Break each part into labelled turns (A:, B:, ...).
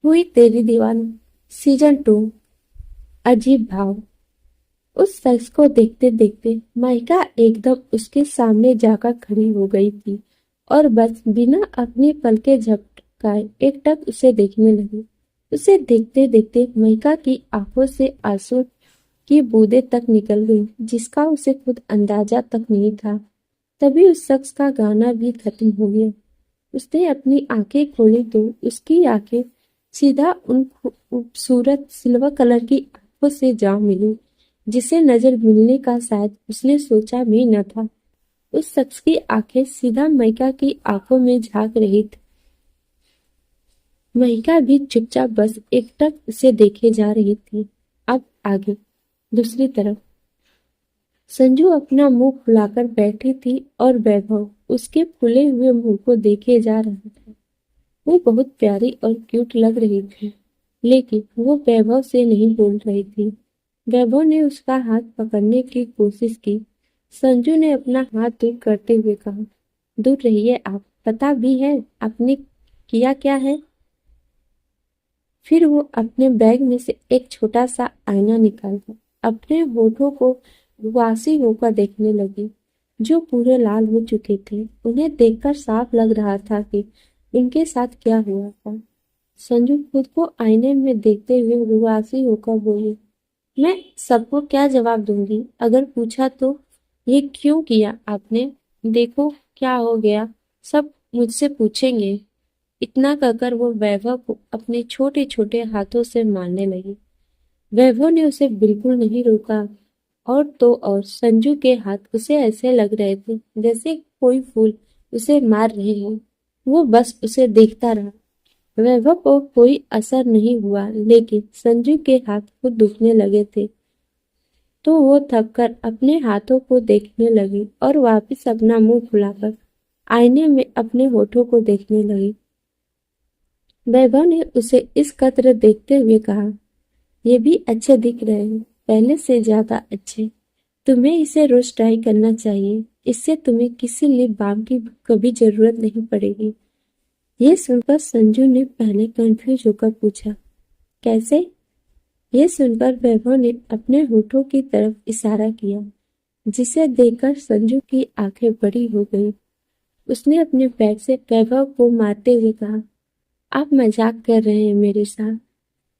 A: हुई तेरी दीवानी सीजन 2। अजीब भाव। उस शख्स को देखते देखते माइका एकदम उसके सामने जाकर खड़ी हो गई थी और बस बिना अपनी पलकें झपकाए एकटक उसे देखने लगी। उसे देखते देखते माइका की आंखों से आंसू की बूंदें तक निकल गई, जिसका उसे खुद अंदाजा तक नहीं था। तभी उस शख्स का गाना भी खत्म हो गया। उसने अपनी आंखें खोली तो उसकी आंखें सीधा उन खूबसूरत सिल्वर कलर की आंखों से जा मिली, जिसे नजर मिलने का शायद उसने सोचा भी न था। उस शख्स की आंखें सीधा माइका की आंखों में झांक रही थी। माइका भी चुपचाप बस एकटक उसे देखे जा रही थी। अब आगे दूसरी तरफ संजू अपना मुंह फुलाकर बैठी थी और वैभव उसके फूले हुए मुंह को देखे जा रहा था। वो बहुत प्यारी और क्यूट लग रही थी, लेकिन वो वैभव से नहीं बोल रही थी। वैभव ने उसका हाथ पकड़ने की कोशिश की। संजू ने अपना हाथ दूर करते हुए कहा, दूर रहिए आप, पता भी है आपने किया क्या है? फिर वो अपने बैग में से एक छोटा सा आईना निकालकर अपने होठों को वासी होकर देखने लगी, जो पूरे लाल हो चुके थे। उन्हें देखकर साफ लग रहा था कि इनके साथ क्या हुआ था। संजू खुद को आईने में देखते हुए रुआसी होकर बोली, मैं सबको क्या जवाब दूंगी? अगर पूछा तो ये क्यों किया आपने? देखो क्या हो गया, सब मुझसे पूछेंगे। इतना कहकर वो वैभव को अपने छोटे छोटे हाथों से मारने लगी। वैभव ने उसे बिल्कुल नहीं रोका। और तो और संजू के हाथ उसे ऐसे लग रहे थे जैसे कोई फूल उसे मार रहे हैं। वो बस उसे देखता रहा। वैभव को कोई असर नहीं हुआ, लेकिन संजू के हाथ खुद दुखने लगे थे, तो वो थककर अपने हाथों को देखने लगी और वापस अपना मुंह फुलाकर आईने में अपने होठों को देखने लगी। वैभव ने उसे इस कदर देखते हुए कहा, ये भी अच्छे दिख रहे हैं, पहले से ज्यादा अच्छे। तुम्हें इसे रोज ट्राई करना चाहिए, इससे तुम्हें किसी लिप बाम की कभी जरूरत नहीं पड़ेगी। ये सुनकर संजू ने पहले कंफ्यूज होकर पूछा, कैसे? ये सुनकर वैभव ने अपने होठों की तरफ इशारा किया, जिसे देखकर संजू की आंखें बड़ी हो गई। उसने अपने बैग से वैभव को मारते हुए कहा, आप मजाक कर रहे हैं मेरे साथ?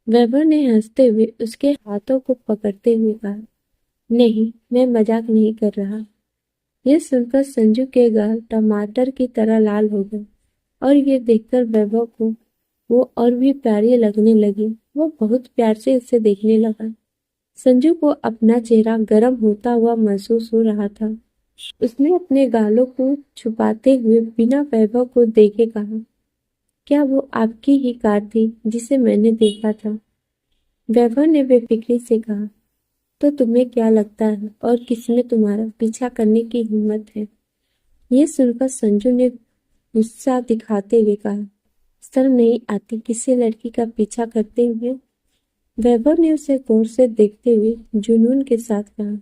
A: वैभव ने हंसते हुए उसके हाथों को पकड़ते हुए कहा, नहीं, मैं मजाक नहीं कर रहा। यह सुनकर संजू के गाल टमाटर की तरह लाल हो गए और ये देखकर वैभव को वो और भी प्यारी लगने लगी। वो बहुत प्यार से उसे देखने लगा। संजू को अपना चेहरा गर्म होता हुआ महसूस हो रहा था। उसने अपने गालों को छुपाते हुए बिना वैभव को देखे कहा, क्या वो आपकी ही कार थी जिसे मैंने देखा था? वैभव ने बेफिक्री से कहा, तो तुम्हें क्या लगता है और किसमें तुम्हारा पीछा करने की हिम्मत है? ये सुनकर संजू ने गुस्सा दिखाते हुए कहा, शर्म नहीं आती किसी लड़की का पीछा करते हुए? वैभव ने उसे गौर से देखते हुए जुनून के साथ कहा,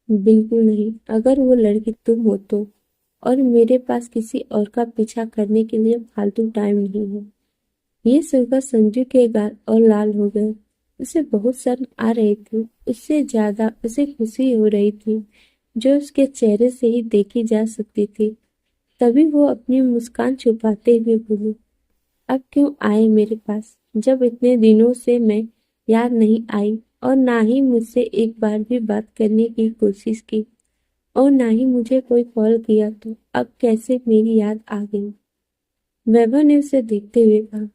A: बिल्कुल नहीं, अगर वो लड़की तुम हो तो। और मेरे पास किसी और का पीछा करने के लिए फालतू टाइम नहीं है। ये सुनकर संजू के गाल और लाल हो गए। उसे बहुत शर्म आ रही थी, उससे ज्यादा उसे खुशी हो रही थी, जो उसके चेहरे से ही देखी जा सकती थी। तभी वो अपनी मुस्कान छुपाते हुए बोली, अब क्यों आए मेरे पास, जब इतने दिनों से मैं याद नहीं आई और ना ही मुझसे एक बार भी बात करने की कोशिश की और ना ही मुझे कोई कॉल किया, तो अब कैसे मेरी याद आ गई? वैभव ने उसे देखते हुए कहा,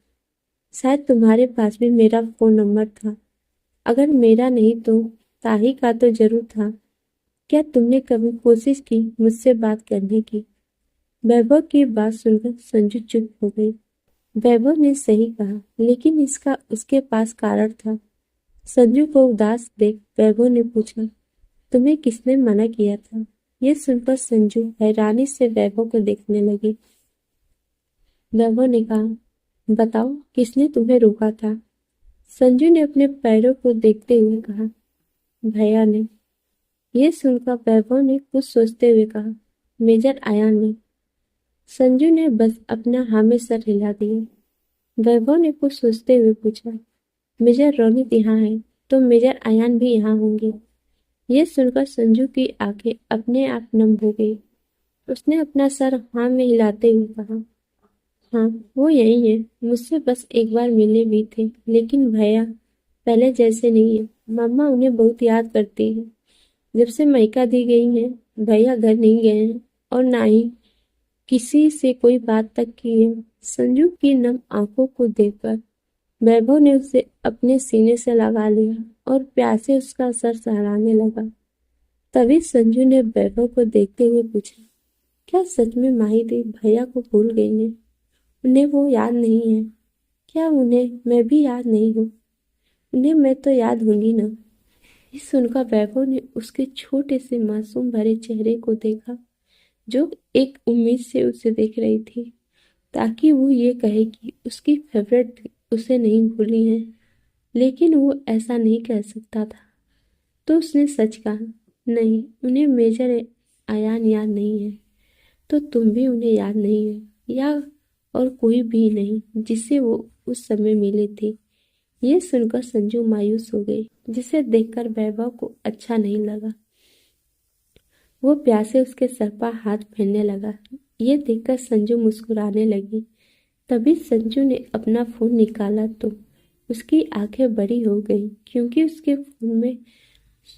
A: शायद तुम्हारे पास भी मेरा फोन नंबर था। अगर मेरा नहीं तो ताही का तो जरूर था। क्या तुमने कभी कोशिश की मुझसे बात करने की? वैभव की बात सुनकर संजू चुप हो गई। वैभव ने सही कहा, लेकिन इसका उसके पास कारण था। संजू को उदास देख वैभव ने पूछा, तुम्हें किसने मना किया था? ये सुनकर संजू हैरानी से वैभव को देखने लगी। वैभव ने कहा, बताओ किसने तुम्हें रोका था? संजू ने अपने पैरों को देखते हुए कहा, भैया ने। ये सुनकर वैभव ने कुछ सोचते हुए कहा, मेजर आयान ने। संजू ने बस अपना हाँ में सर हिला दिया। वैभव ने कुछ सोचते हुए पूछा। मेजर रोनित यहाँ है तो मेजर अयान भी यहाँ होंगे। यह सुनकर संजू की आंखें अपने आप नम हो गई। उसने अपना सर हाँ में हिलाते हुए कहा, हाँ वो यही है। मुझसे बस एक बार मिले भी थे, लेकिन भैया पहले जैसे नहीं है। मम्मा उन्हें बहुत याद करती है। जब से मायका दी गई है भैया घर नहीं गए हैं और ना ही किसी से कोई बात तक की है। संजू की नम आंखों को देखकर वैभव ने उसे अपने सीने से लगा लिया और प्यार से उसका सर सहलाने लगा। तभी संजू ने वैभव को देखते हुए पूछा, क्या सच में माही दी भैया को भूल गई है? उन्हें वो याद नहीं है? क्या उन्हें मैं भी याद नहीं हूँ? उन्हें मैं तो याद होंगी ना। ये सुनकर वैभव ने उसके छोटे से मासूम भरे चेहरे को देखा, जो एक उम्मीद से उसे देख रही थी, ताकि वो ये कहे कि उसकी फेवरेट उसे नहीं भूली है। लेकिन वो ऐसा नहीं कह सकता था, तो उसने सच कहा, नहीं उन्हें मेजर अयान याद नहीं है, तो तुम भी उन्हें याद नहीं है, या और कोई भी नहीं जिससे वो उस समय मिले थे। ये सुनकर संजू मायूस हो गई, जिसे देखकर वैभव को अच्छा नहीं लगा। वो प्यार से उसके सर पर हाथ फेरने लगा। ये देखकर संजू मुस्कुराने लगी। तभी संजू ने अपना फोन निकाला तो उसकी आंखें बड़ी हो गई, क्योंकि उसके फोन में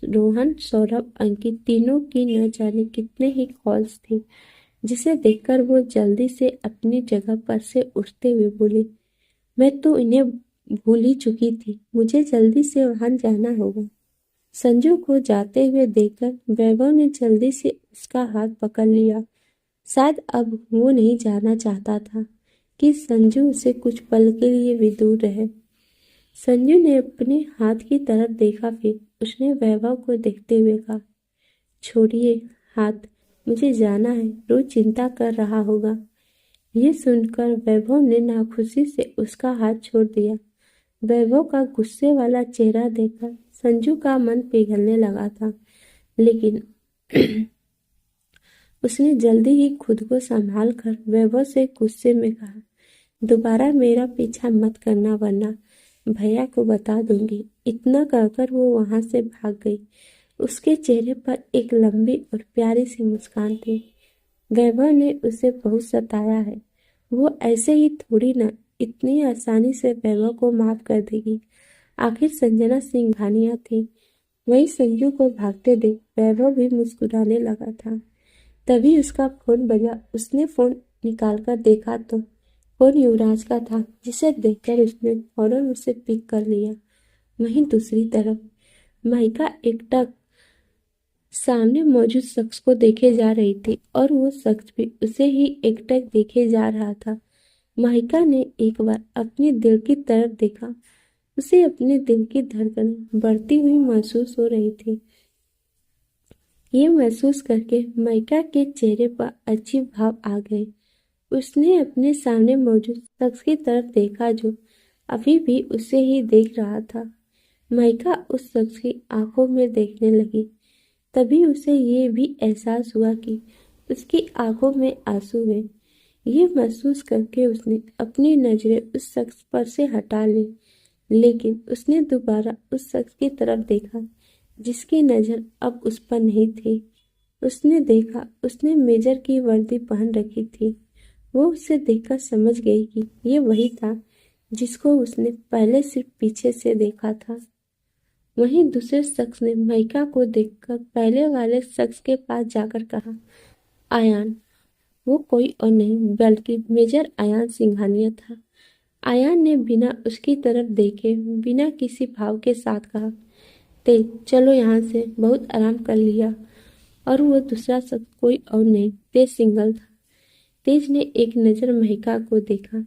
A: रोहन, सौरभ, अंकित तीनों की न जाने कितने ही कॉल्स थे। जिसे देखकर वो जल्दी से अपनी जगह पर से उठते हुए बोली, मैं तो इन्हें भूल ही चुकी थी, मुझे जल्दी से वहां जाना होगा। संजू को जाते हुए देखकर वैभव ने जल्दी से उसका हाथ पकड़ लिया। शायद अब वो नहीं जाना चाहता था कि संजू उसे कुछ पल के लिए भी दूर रहे। संजू ने अपने हाथ की तरफ देखा, फिर उसने वैभव को देखते हुए कहा, छोड़िए हाथ, मुझे जाना है, रोज चिंता कर रहा होगा। ये सुनकर वैभव ने नाखुशी से उसका हाथ छोड़ दिया। वैभव का गुस्से वाला चेहरा देखकर संजू का मन पिघलने लगा था, लेकिन उसने जल्दी ही खुद को संभाल कर वैभव से गुस्से में कहा, दोबारा मेरा पीछा मत करना वरना भैया को बता दूंगी। इतना कहकर वो वहां से भाग गई। उसके चेहरे पर एक लंबी और प्यारी सी मुस्कान थी। वैभव ने उसे बहुत सताया है। वो ऐसे ही थोड़ी ना इतनी आसानी से वैभव को माफ कर देगी। आखिर संजना सिंघानिया थी। वही संजू को भागते देख वैभव भी मुस्कुराने लगा था। तभी उसका फोन बजा। उसने फोन निकालकर देखा तो फोन युवराज का था, जिसे देखकर उसने फौरन उसे पिक कर लिया। वहीं दूसरी तरफ माइका एकटक सामने मौजूद शख्स को देखे जा रही थी और वो शख्स भी उसे ही एकटक देखे जा रहा था। माइका ने एक बार अपने दिल की तरफ देखा। उसे अपने दिल की धड़कनें बढ़ती हुई महसूस हो रही थी। ये महसूस करके माइका के चेहरे पर अजीब भाव आ गए। उसने अपने सामने मौजूद शख्स की तरफ देखा, जो अभी भी उसे ही देख रहा था। माइका उस शख्स की आंखों में देखने लगी। तभी उसे ये भी एहसास हुआ कि उसकी आंखों में आंसू है। ये महसूस करके उसने अपनी नजरें उस शख्स पर से हटा ली, लेकिन उसने दोबारा उस शख्स की तरफ देखा, जिसकी नजर अब उस पर नहीं थी। उसने देखा उसने मेजर की वर्दी पहन रखी थी। वो उसे देखकर समझ गई कि ये वही था जिसको उसने पहले सिर्फ पीछे से देखा था। वहीं दूसरे शख्स ने माइका को देखकर पहले वाले शख्स के पास जाकर कहा, आयान। वो कोई और नहीं बल्कि मेजर अयान सिंघानिया था। आयान ने बिना उसकी तरफ देखे, बिना किसी भाव के साथ कहा, तेज चलो यहाँ से, बहुत आराम कर लिया। और वो दूसरा शख्स कोई और नहीं, तेज सिंघल था। तेज ने एक नजर महिका को देखा,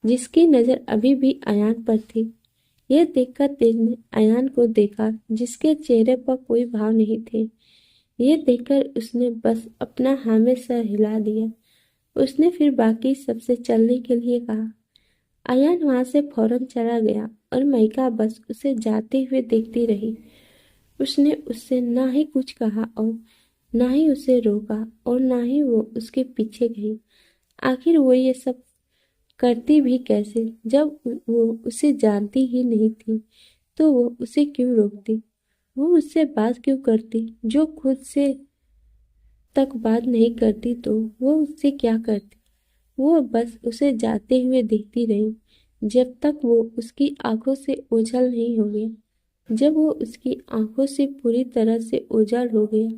A: जिसकी नजर अभी भी अयान पर थी। यह देखकर तेज ने अयान को देखा, जिसके चेहरे पर कोई भाव नहीं थे। यह देखकर उसने बस अपना हामी सर हिला दिया। उसने फिर बाकी सबसे चलने के लिए कहा। अयान वहां से फौरन चला गया और महिका बस उसे जाते हुए देखती रही। उसने उससे ना ही कुछ कहा और ना ही उसे रोका और ना ही वो उसके पीछे गई। आखिर वो ये सब करती भी कैसे जब वो उसे जानती ही नहीं थी। तो वो उसे क्यों रोकती? वो उससे बात क्यों करती? जो खुद से तक बात नहीं करती तो वो उससे क्या करती? वो बस उसे जाते हुए देखती रही जब तक वो उसकी आंखों से ओझल नहीं हो गया। जब वो उसकी आंखों से पूरी तरह से ओझल हो गया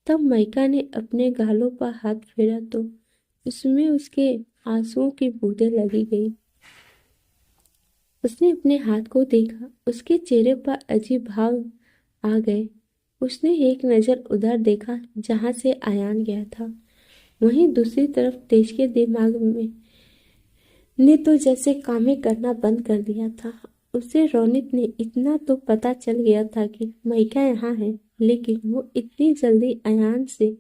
A: तब माइका ने अपने गालों पर हाथ फेरा तो उसमें उसके आंसुओं की बूंदें लगी गई। उसने अपने हाथ को देखा, उसके चेहरे पर अजीब भाव आ गए। उसने एक नज़र उधर देखा जहां से अयान गया था। वहीं दूसरी तरफ तेज के दिमाग में ने तो जैसे कामें करना बंद कर दिया था। उसे रोनित ने इतना तो पता चल गया था कि माइका यहाँ है, लेकिन वो इतनी जल्दी अयान से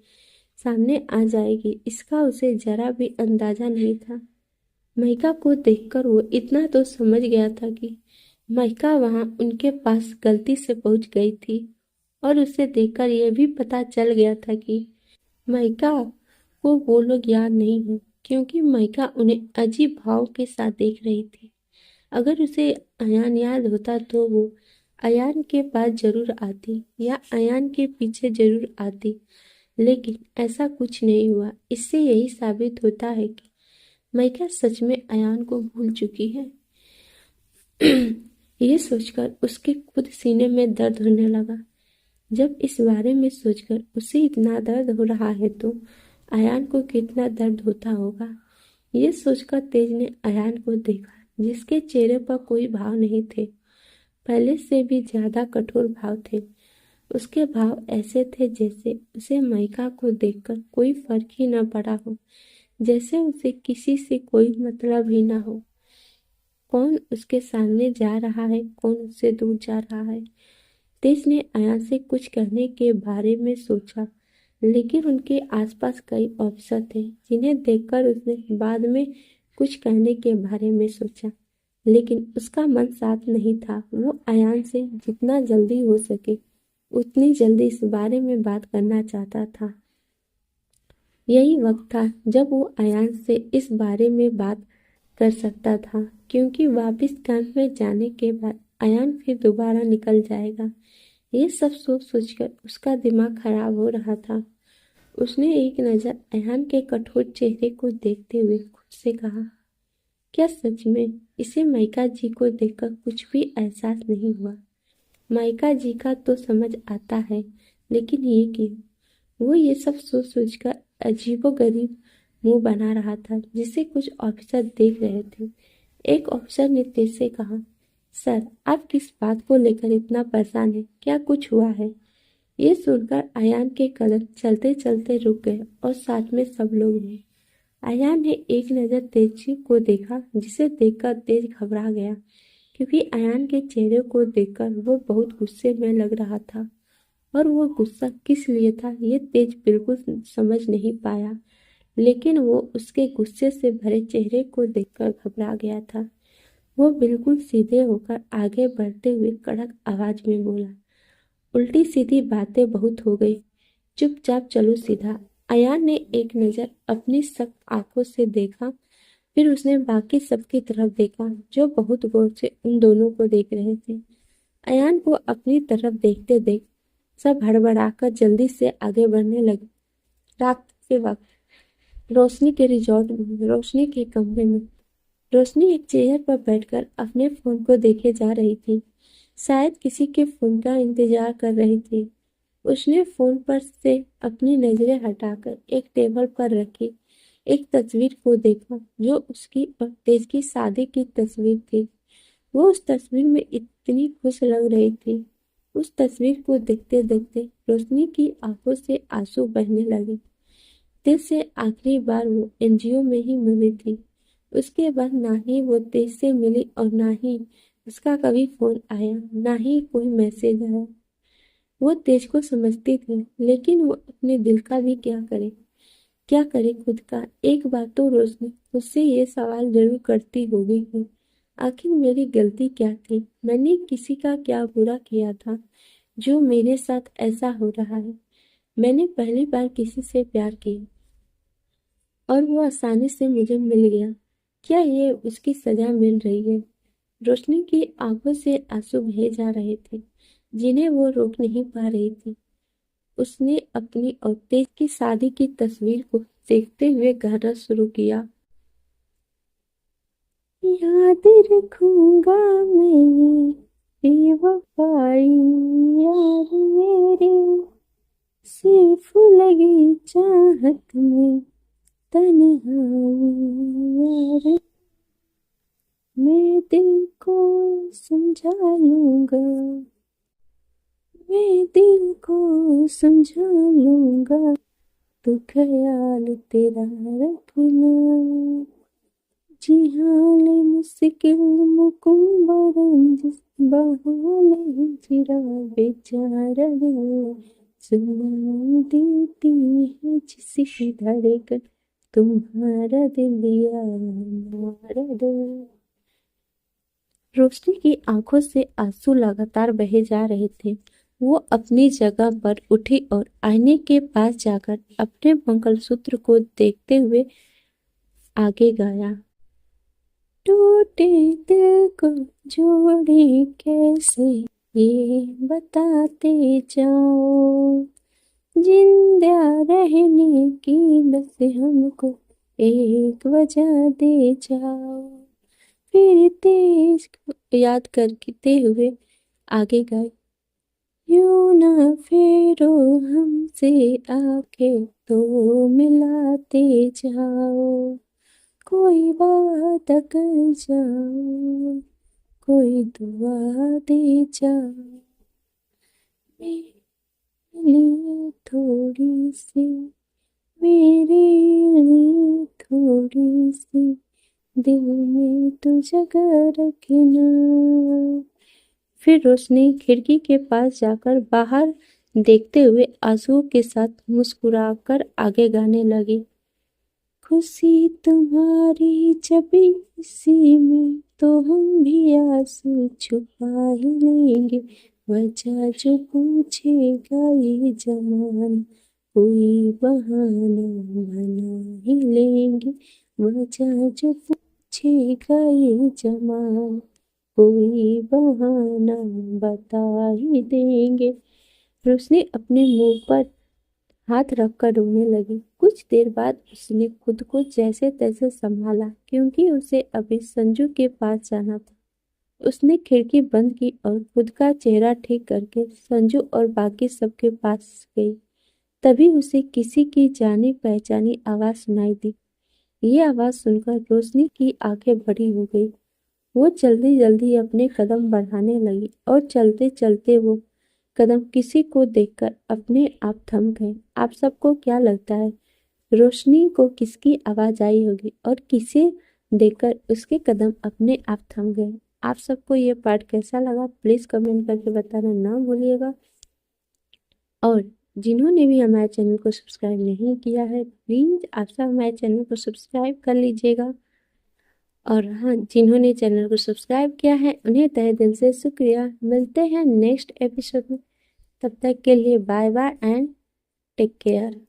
A: सामने आ जाएगी इसका उसे जरा भी अंदाजा नहीं था। माइका को देखकर वो इतना तो समझ गया था कि माइका वहां उनके पास गलती से पहुंच गई थी, और उसे देखकर यह भी पता चल गया था कि माइका को वो लोग याद नहीं है, क्योंकि माइका उन्हें अजीब भाव के साथ देख रही थी। अगर उसे अयान याद होता तो वो अयान के पास जरूर आती या अयान के पीछे जरूर आती, लेकिन ऐसा कुछ नहीं हुआ। इससे यही साबित होता है कि माइका सच में अयान को भूल चुकी है। ये सोचकर उसके खुद सीने में दर्द होने लगा। जब इस बारे में सोचकर उसे इतना दर्द हो रहा है तो अयान को कितना दर्द होता होगा। ये सोचकर तेज ने अयान को देखा, जिसके चेहरे पर कोई भाव नहीं थे, पहले से भी ज्यादा कठोर भाव थे। उसके भाव ऐसे थे जैसे उसे माइका को देखकर कोई फर्क ही न पड़ा हो, जैसे उसे किसी से कोई मतलब ही ना हो। कौन उसके सामने जा रहा है, कौन उससे दूर जा रहा है। तेज ने अयान से कुछ कहने के बारे में सोचा, लेकिन उनके आसपास कई ऑफिसर थे जिन्हें देखकर उसने बाद में कुछ कहने के बारे में सोचा, लेकिन उसका मन साफ नहीं था। वो अयान से जितना जल्दी हो सके उतनी जल्दी इस बारे में बात करना चाहता था। यही वक्त था जब वो अयान से इस बारे में बात कर सकता था, क्योंकि वापस कैंप में जाने के बाद अयान फिर दोबारा निकल जाएगा। ये सब सोच सोचकर उसका दिमाग खराब हो रहा था। उसने एक नज़र अयान के कठोर चेहरे को देखते हुए खुद से कहा, क्या सच में इसे माइका जी को देखकर कुछ भी एहसास नहीं हुआ? माइका जी का तो समझ आता है, लेकिन ये क्यों? वो ये सब सोच सोचकर अजीबोगरीब मुंह बना रहा था, जिसे कुछ ऑफिसर देख रहे थे। एक ऑफिसर ने तेज से कहा, सर, आप किस बात को लेकर इतना परेशान हैं? क्या कुछ हुआ है? ये सुनकर अयान के कदम चलते चलते रुक गए और साथ में सब लोग भी। अयान ने एक नज़र तेजी को देखा, जिसे देखकर तेज घबरा गया, क्योंकि अयान के चेहरे को देखकर वो बहुत गुस्से में लग रहा था। और वो गुस्सा किस लिए था ये तेज बिल्कुल समझ नहीं पाया, लेकिन वो उसके गुस्से से भरे चेहरे को देखकर घबरा गया था। वो बिल्कुल सीधे होकर आगे बढ़ते हुए कड़क आवाज में बोला, उल्टी सीधी बातें बहुत हो गई, चुपचाप चलो सीधा। अयान ने एक नज़र अपनी सख्त आंखों से देखा, फिर उसने बाकी सबकी तरफ देखा जो बहुत गौर से उन दोनों को देख रहे थे। अयान को अपनी तरफ देखते देख सब हड़बड़ाकर जल्दी से आगे बढ़ने लगे। रात के वक्त रोशनी के रिजॉर्ट में, रोशनी के कमरे में रोशनी एक चेयर पर बैठकर अपने फोन को देखे जा रही थी। शायद किसी के फोन का इंतजार कर रही थी। उसने फोन पर से अपनी नजरें हटाकर एक टेबल पर रखी एक तस्वीर को देखा, जो उसकी और तेज की शादी की तस्वीर थी। वो उस तस्वीर में इतनी खुश लग रही थी। उस तस्वीर को देखते देखते रोशनी की आंखों से आंसू बहने लगे। तेज से आखिरी बार वो एनजीओ में ही मिली थी। उसके बाद ना ही वो तेज से मिली और ना ही उसका कभी फोन आया, ना ही कोई मैसेज आया। वो तेज को समझती थी, लेकिन वो अपने दिल का भी क्या करे, क्या करे खुद का। एक बार तो रोशनी उससे ये सवाल जरूर करती होगी कि आखिर मेरी गलती क्या थी, मैंने किसी का क्या बुरा किया था जो मेरे साथ ऐसा हो रहा है। मैंने पहली बार किसी से प्यार किया और वो आसानी से मुझे मिल गया। क्या ये उसकी सजा मिल रही है? रोशनी की आंखों से आंसू बहे जा रहे थे, जिन्हें वो रोक नहीं पा रही थी। उसने अपनी और तेज की शादी की तस्वीर को देखते हुए गाना शुरू किया। याद रखूंगा मैं बेवफाई यार मेरी, सिर्फ लगी चाहत में तन्हाई यार, मैं दिल को समझा लूंगा, मैं दिल को समझा लूंगा, तू ख्याल तेरा रखना, जी हाल मुश्किल मुकुम्बरंज बहाने जिरा बेचारा दिल, सुना देती है जिसकी धड़कन, तुम्हारा दिल या हमारा दिल। रोशनी की आंखों से आंसू लगातार बहे जा रहे थे। वो अपनी जगह पर उठी और आईने के पास जाकर अपने मंगलसूत्र को देखते हुए आगे गाया। टूटे दिल को जोड़े कैसे ये बताते जाओ, जिंदा रहने की बस हमको एक वजह दे जाओ। फिर तेज को याद करते हुए आगे गए। यूं ना फेरो हमसे आंखें तो मिलाते जाओ, कोई बात कर जाओ, कोई दुआ दे जाओ, मेरे लिए थोड़ी सी, मेरे लिए थोड़ी सी दिल में तू जगह रखना। फिर रोशनी खिड़की के पास जाकर बाहर देखते हुए आंसुओं के साथ मुस्कुराकर आगे गाने लगी। खुशी तुम्हारी जब इसी में तो हम भी आंसू छुपा ही लेंगे, वजह जो पूछेगा ये जमाना कोई बहाना बना ही लेंगे, वजह जो पूछेगा ये जमाना कोई बहाना बता ही देंगे। रोशनी अपने मुंह पर हाथ रखकर रोने लगी। कुछ देर बाद उसने खुद को जैसे तैसे संभाला, क्योंकि उसे अभी संजू के पास जाना था। उसने खिड़की बंद की और खुद का चेहरा ठीक करके संजू और बाकी सबके पास गई। तभी उसे किसी की जानी पहचानी आवाज सुनाई दी। ये आवाज सुनकर रोशनी की आंखें बड़ी हो गई। वो जल्दी जल्दी अपने कदम बढ़ाने लगी और चलते चलते वो कदम किसी को देखकर अपने आप थम गए। आप सबको क्या लगता है, रोशनी को किसकी आवाज आई होगी और किसे देखकर उसके कदम अपने आप थम गए? आप सबको ये पार्ट कैसा लगा प्लीज कमेंट करके बताना ना भूलिएगा। और जिन्होंने भी हमारे चैनल को सब्सक्राइब नहीं किया है, प्लीज आप सब हमारे चैनल को सब्सक्राइब कर लीजिएगा। और हाँ, जिन्होंने चैनल को सब्सक्राइब किया है उन्हें तहे दिल से शुक्रिया। मिलते हैं नेक्स्ट एपिसोड में, तब तक के लिए bye bye and take care.